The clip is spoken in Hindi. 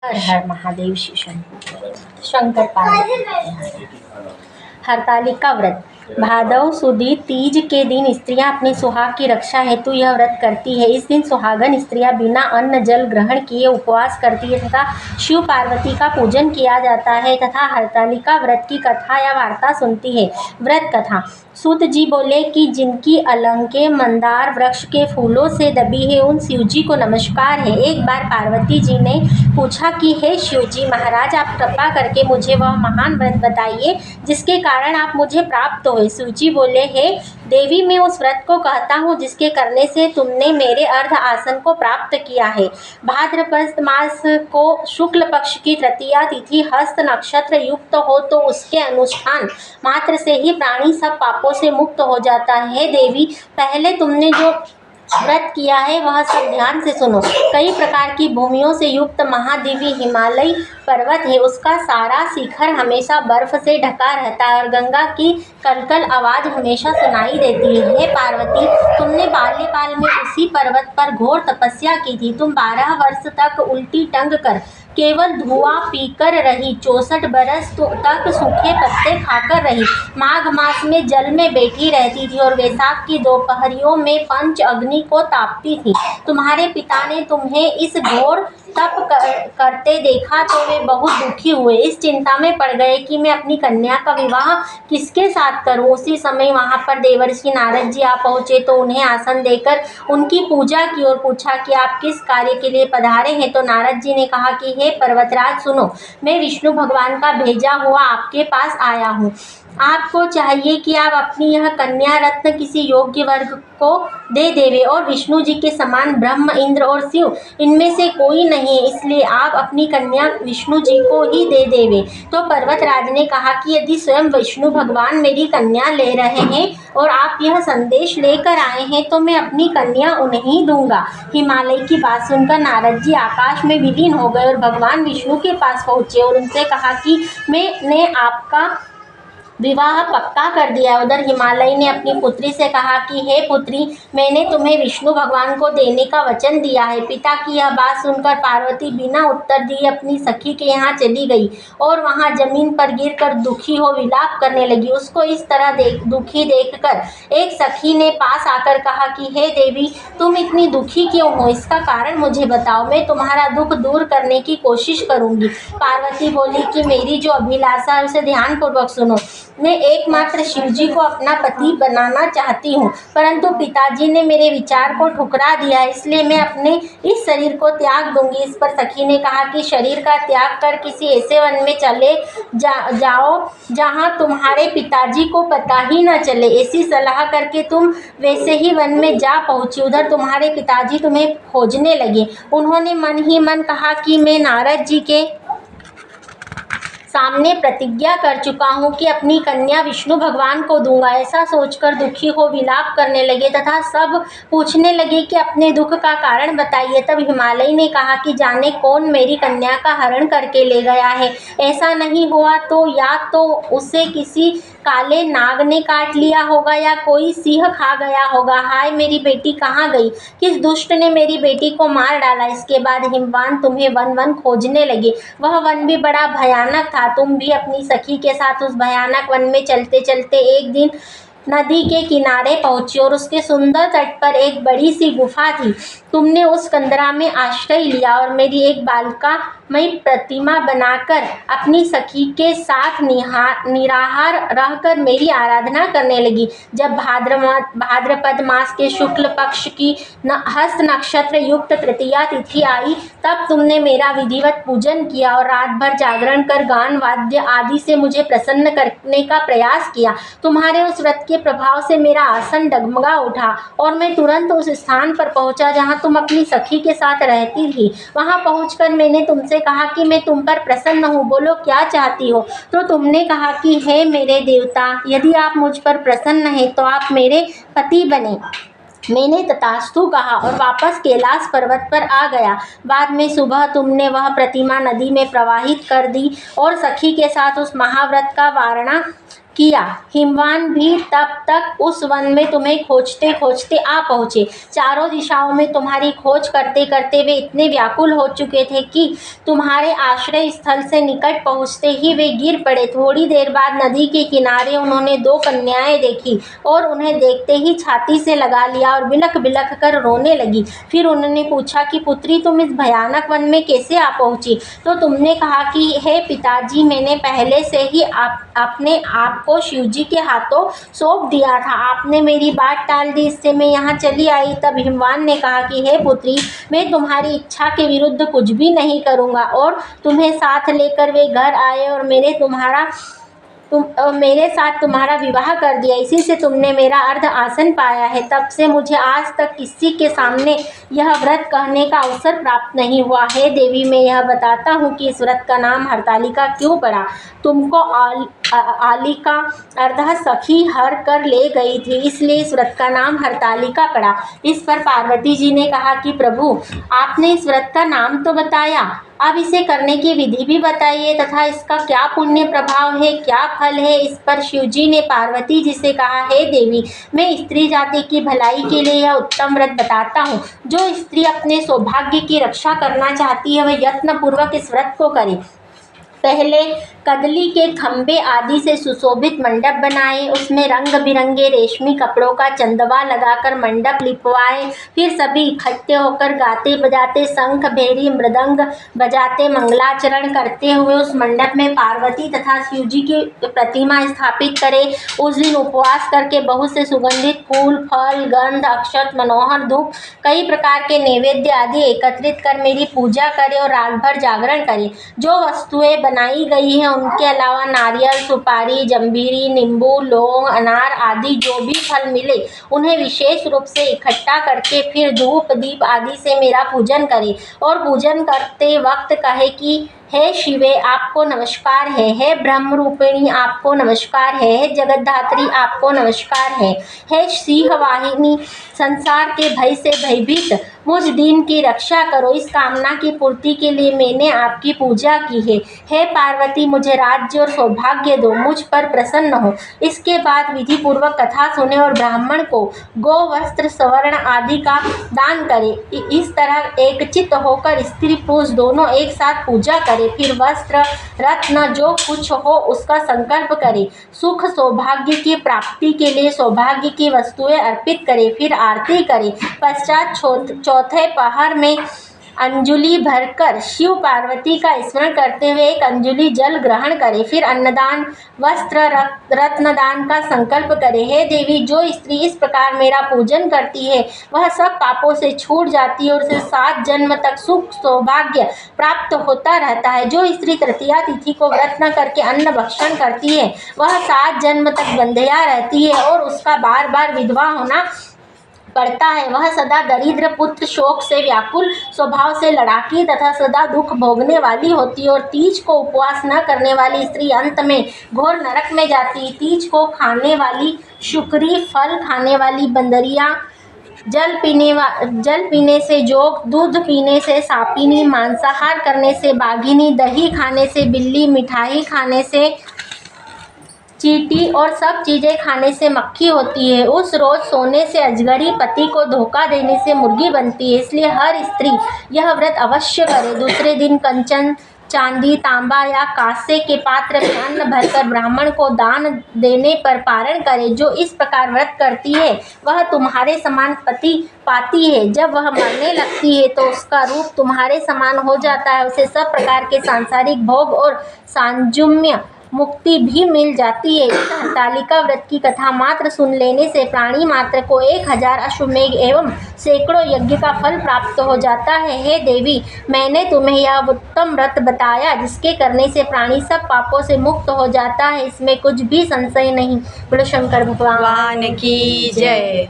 हर हर महादेव शिव शंकर शंकर पार्वती। हरतालिका व्रत। भादव सुदी तीज के दिन स्त्रियां अपने सुहाग की रक्षा हेतु यह व्रत करती है। इस दिन सुहागन स्त्रियां बिना अन्न जल ग्रहण किए उपवास करती है तथा शिव पार्वती का पूजन किया जाता है तथा हरतालिका व्रत की कथा या वार्ता सुनती है। व्रत कथा। सूत जी बोले कि जिनकी अलंके मंदार वृक्ष के फूलों से दबी है उन शिवजी को नमस्कार है। एक बार पार्वती जी ने पूछा कि हे शिवजी महाराज, आप कृपा करके मुझे वह महान व्रत बताइए जिसके कारण आप मुझे प्राप्त हुए। शिवजी बोले, हे देवी, मैं उस व्रत को कहता हूँ जिसके करने से तुमने मेरे अर्ध आसन को प्राप्त किया है। भाद्रपद मास को शुक्ल पक्ष की तृतीया तिथि हस्त नक्षत्र युक्त हो तो उसके अनुष्ठान मात्र से ही प्राणी सब पापों से मुक्त हो जाता है। देवी, पहले तुमने जो व्रत किया है वह सब ध्यान से सुनो। कई प्रकार की भूमियों से युक्त महादेवी हिमालय पर्वत है। उसका सारा शिखर हमेशा बर्फ से ढका रहता है और गंगा की कलकल आवाज हमेशा सुनाई देती है। हे पार्वती, तुमने बाल्यकाल में उसी पर्वत पर घोर तपस्या की थी। तुम 12 वर्ष तक उल्टी टंग कर केवल धुआं पीकर रही, 64 बरस तक सूखे पत्ते खाकर रही, माघ मास में जल में बैठी रहती थी और वैशाख की दोपहरियों में पंच अग्नि को तापती थी। तुम्हारे पिता ने तुम्हें इस घोर तप करते देखा तो वे बहुत दुखी हुए। इस चिंता में पड़ गए कि मैं अपनी कन्या का विवाह किसके साथ करूं। उसी समय वहां पर देवर्षि नारद जी आ पहुंचे तो उन्हें आसन देकर उनकी पूजा की और पूछा कि आप किस कार्य के लिए पधारे हैं। तो नारद जी ने कहा कि हे पर्वतराज, सुनो, मैं विष्णु भगवान का भेजा हुआ आपके पास आया हूँ। आपको चाहिए कि आप अपनी यह कन्या रत्न किसी योग्य वर्ग को दे देवे और विष्णु जी के समान ब्रह्म, इंद्र और शिव इनमें से कोई नहीं है, इसलिए आप अपनी कन्या विष्णु जी को ही दे देवे। तो पर्वतराज ने कहा कि यदि स्वयं विष्णु भगवान मेरी कन्या ले रहे हैं और आप यह संदेश लेकर आए हैं तो मैं अपनी कन्या उन्हें दूंगा। हिमालय की बात सुनकर नारद जी आकाश में विलीन हो गए और भगवान विष्णु के पास पहुंचे और उनसे कहा कि मैंने आपका विवाह पक्का कर दिया। उधर हिमालय ने अपनी पुत्री से कहा कि हे पुत्री, मैंने तुम्हें विष्णु भगवान को देने का वचन दिया है। पिता की यह बात सुनकर पार्वती बिना उत्तर दिए अपनी सखी के यहाँ चली गई और वहाँ जमीन पर गिरकर दुखी हो विलाप करने लगी। उसको इस तरह दुखी देखकर एक सखी ने पास आकर कहा कि हे देवी, तुम इतनी दुखी क्यों हो, इसका कारण मुझे बताओ, मैं तुम्हारा दुख दूर करने की कोशिश करूंगी। पार्वती बोली कि मेरी जो अभिलाषा है उसे ध्यानपूर्वक सुनो। मैं एकमात्र शिवजी को अपना पति बनाना चाहती हूँ, परंतु पिताजी ने मेरे विचार को ठुकरा दिया, इसलिए मैं अपने इस शरीर को त्याग दूंगी। इस पर सखी ने कहा कि शरीर का त्याग कर किसी ऐसे वन में चले जाओ जहाँ तुम्हारे पिताजी को पता ही न चले। ऐसी सलाह करके तुम वैसे ही वन में जा पहुँची। उधर तुम्हारे पिताजी तुम्हें खोजने लगे। उन्होंने मन ही मन कहा कि मैं नारद जी के सामने प्रतिज्ञा कर चुका हूँ कि अपनी कन्या विष्णु भगवान को दूंगा। ऐसा सोचकर दुखी हो विलाप करने लगे तथा सब पूछने लगे कि अपने दुख का कारण बताइए। तब हिमालय ने कहा कि जाने कौन मेरी कन्या का हरण करके ले गया है। ऐसा नहीं हुआ तो या तो उसे किसी काले नाग ने काट लिया होगा या कोई सिंह खा गया होगा। हाय, मेरी बेटी कहाँ गई? किस दुष्ट ने मेरी बेटी को मार डाला? इसके बाद हिमवान तुम्हें वन वन खोजने लगे। वह वन भी बड़ा भयानक था। तुम भी अपनी सखी के साथ उस भयानक वन में चलते चलते एक दिन नदी के किनारे पहुंची और उसके सुंदर तट पर एक बड़ी सी गुफा थी। तुमने उस कंदरा में आश्रय लिया और मेरी एक बालिकामयी प्रतिमा बनाकर अपनी सखी के साथ निराहार रहकर मेरी आराधना करने लगी। जब भाद्रपद मास के शुक्ल पक्ष की हस्त नक्षत्र युक्त तृतीया तिथि आई तब तुमने मेरा विधिवत पूजन किया और रात भर जागरण कर गान वाद्य आदि से मुझे प्रसन्न करने का प्रयास किया। तुम्हारे उस व्रत के प्रभाव से मेरा आसन डगमगा उठा और मैं तुरंत उस स्थान पर पहुंचा जहां तुम अपनी सखी के साथ रहती थी। वहां पहुंचकर मैंने तुमसे कहा कि मैं तुम पर प्रसन्न हूँ, बोलो क्या चाहती हो। तो तुमने कहा कि हे मेरे देवता, यदि आप मुझ पर प्रसन्न हैं तो आप मेरे पति बने। मैंने तथास्तु कहा और वापस कैलाश पर्वत पर आ गया। बाद में सुबह तुमने वह प्रतिमा नदी में प्रवाहित कर दी और सखी के साथ उस महाव्रत का वारणा किया। हिमवान भी तब तक उस वन में तुम्हें खोजते खोजते आ पहुँचे। चारों दिशाओं में तुम्हारी खोज करते करते वे इतने व्याकुल हो चुके थे कि तुम्हारे आश्रय स्थल से निकट पहुँचते ही वे गिर पड़े। थोड़ी देर बाद नदी के किनारे उन्होंने 2 कन्याएं देखी और उन्हें देखते ही छाती से लगा लिया और बिलख बिलख कर रोने लगी। फिर उन्होंने पूछा कि पुत्री, तुम इस भयानक वन में कैसे आ पहुँची? तो तुमने कहा कि हे पिताजी, मैंने पहले से ही अपने आप को शिवजी के हाथों सौंप दिया था। आपने मेरी बात टाल दी, इससे मैं यहाँ चली आई। तब हिमवान ने कहा कि हे पुत्री, मैं तुम्हारी इच्छा के विरुद्ध कुछ भी नहीं करूँगा। और तुम्हें साथ लेकर वे घर आए और मेरे साथ तुम्हारा विवाह कर दिया। इसी से तुमने मेरा अर्ध आसन पाया है। तब से मुझे आज तक किसी के सामने यह व्रत कहने का अवसर प्राप्त नहीं हुआ। हे देवी, मैं यह बताता हूँ कि इस व्रत का नाम हरतालिका क्यों पड़ा। तुमको आलिका अर्थात सखी हर कर ले गई थी, इसलिए इस व्रत का नाम हरतालिका पड़ा। इस पर पार्वती जी ने कहा कि प्रभु, आपने इस व्रत का नाम तो बताया, अब इसे करने की विधि भी बताइए तथा इसका क्या पुण्य प्रभाव है, क्या फल है। इस पर शिवजी ने पार्वती जी से कहा, हे देवी, मैं स्त्री जाति की भलाई के लिए यह उत्तम व्रत बताता हूँ। जो स्त्री अपने सौभाग्य की रक्षा करना चाहती है वह यत्न पूर्वक इस व्रत को करे। पहले कदली के खंभे आदि से सुशोभित मंडप बनाए, उसमें रंग बिरंगे रेशमी कपड़ों का चंदवा लगाकर मंडप लिपवाए। फिर सभी इकट्ठे होकर गाते बजाते शंख भेरी मृदंग बजाते मंगलाचरण करते हुए उस मंडप में पार्वती तथा शिवजी की प्रतिमा स्थापित करे। उस दिन उपवास करके बहुत से सुगंधित फूल, फल, गंध, अक्षत, मनोहर धूप, कई प्रकार के नैवेद्य आदि एकत्रित कर मेरी पूजा करे और रात भर जागरण करे। जो वस्तुएं बनाई गई हैं उनके अलावा नारियल, सुपारी, जंभीरी, नींबू, लौंग, अनार आदि जो भी फल मिले उन्हें विशेष रूप से इकट्ठा करके फिर धूप दीप आदि से मेरा पूजन करे और पूजन करते वक्त कहे कि हे शिवे, आपको नमस्कार है। हे ब्रह्म रूपिणी, आपको नमस्कार है। हे जगद्धात्री, आपको नमस्कार है। हे सिंह वाहिनी, संसार के भय से भयभीत मुझ दीन की रक्षा करो। इस कामना की पूर्ति के लिए मैंने आपकी पूजा की है। हे पार्वती, मुझे राज्य और सौभाग्य दो, मुझ पर प्रसन्न हो। इसके बाद विधि पूर्वक कथा सुने और ब्राह्मण को गो, वस्त्र, स्वर्ण आदि का दान करे। इस तरह एकचित्त होकर स्त्री पुरुष दोनों एक साथ पूजा करे। फिर वस्त्र, रत्न जो कुछ हो उसका संकल्प करे। सुख सौभाग्य की प्राप्ति के लिए सौभाग्य की वस्तुएं अर्पित करे। फिर आरती करे। पश्चात चौथे पहर में अंजुलि भरकर शिव पार्वती का स्मरण करते हुए एक अंजुलि जल ग्रहण करे। फिर अन्नदान, वस्त्र, रत्नदान का संकल्प करे। हे देवी, जो स्त्री इस प्रकार मेरा पूजन करती है वह सब पापों से छूट जाती है और उसे 7 जन्म तक सुख सौभाग्य प्राप्त होता रहता है। जो स्त्री तृतीया तिथि को व्रत न करके अन्न भक्षण करती है वह 7 जन्म तक बंध्या रहती है और उसका बार बार विधवा होना पड़ता है। वह सदा दरिद्र, पुत्र शोक से व्याकुल, स्वभाव से लड़ाकी तथा सदा दुख भोगने वाली होती है। और तीज को उपवास न करने वाली स्त्री अंत में घोर नरक में जाती है। तीज को खाने वाली शुक्री, फल खाने वाली बंदरिया, जल पीने से जोग, दूध पीने से सापिनी, मांसाहार करने से बाघिनी, दही खाने से बिल्ली, मिठाई खाने से चींटी और सब चीज़ें खाने से मक्खी होती है। उस रोज सोने से अजगरी, पति को धोखा देने से मुर्गी बनती है। इसलिए हर स्त्री यह व्रत अवश्य करे। दूसरे दिन कंचन, चांदी, तांबा या कांसे के पात्र में अन्न भरकर ब्राह्मण को दान देने पर पारण करे। जो इस प्रकार व्रत करती है वह तुम्हारे समान पति पाती है। जब वह मरने लगती है तो उसका रूप तुम्हारे समान हो जाता है। उसे सब प्रकार के सांसारिक भोग और सांजुम्य मुक्ति भी मिल जाती है। इस हरतालिका व्रत की कथा मात्र सुन लेने से प्राणी मात्र को 1000 अश्वमेघ एवं सैकड़ों यज्ञ का फल प्राप्त हो जाता है। हे देवी, मैंने तुम्हें यह उत्तम व्रत बताया जिसके करने से प्राणी सब पापों से मुक्त हो जाता है। इसमें कुछ भी संशय नहीं। बोलो शंकर भगवान की जय।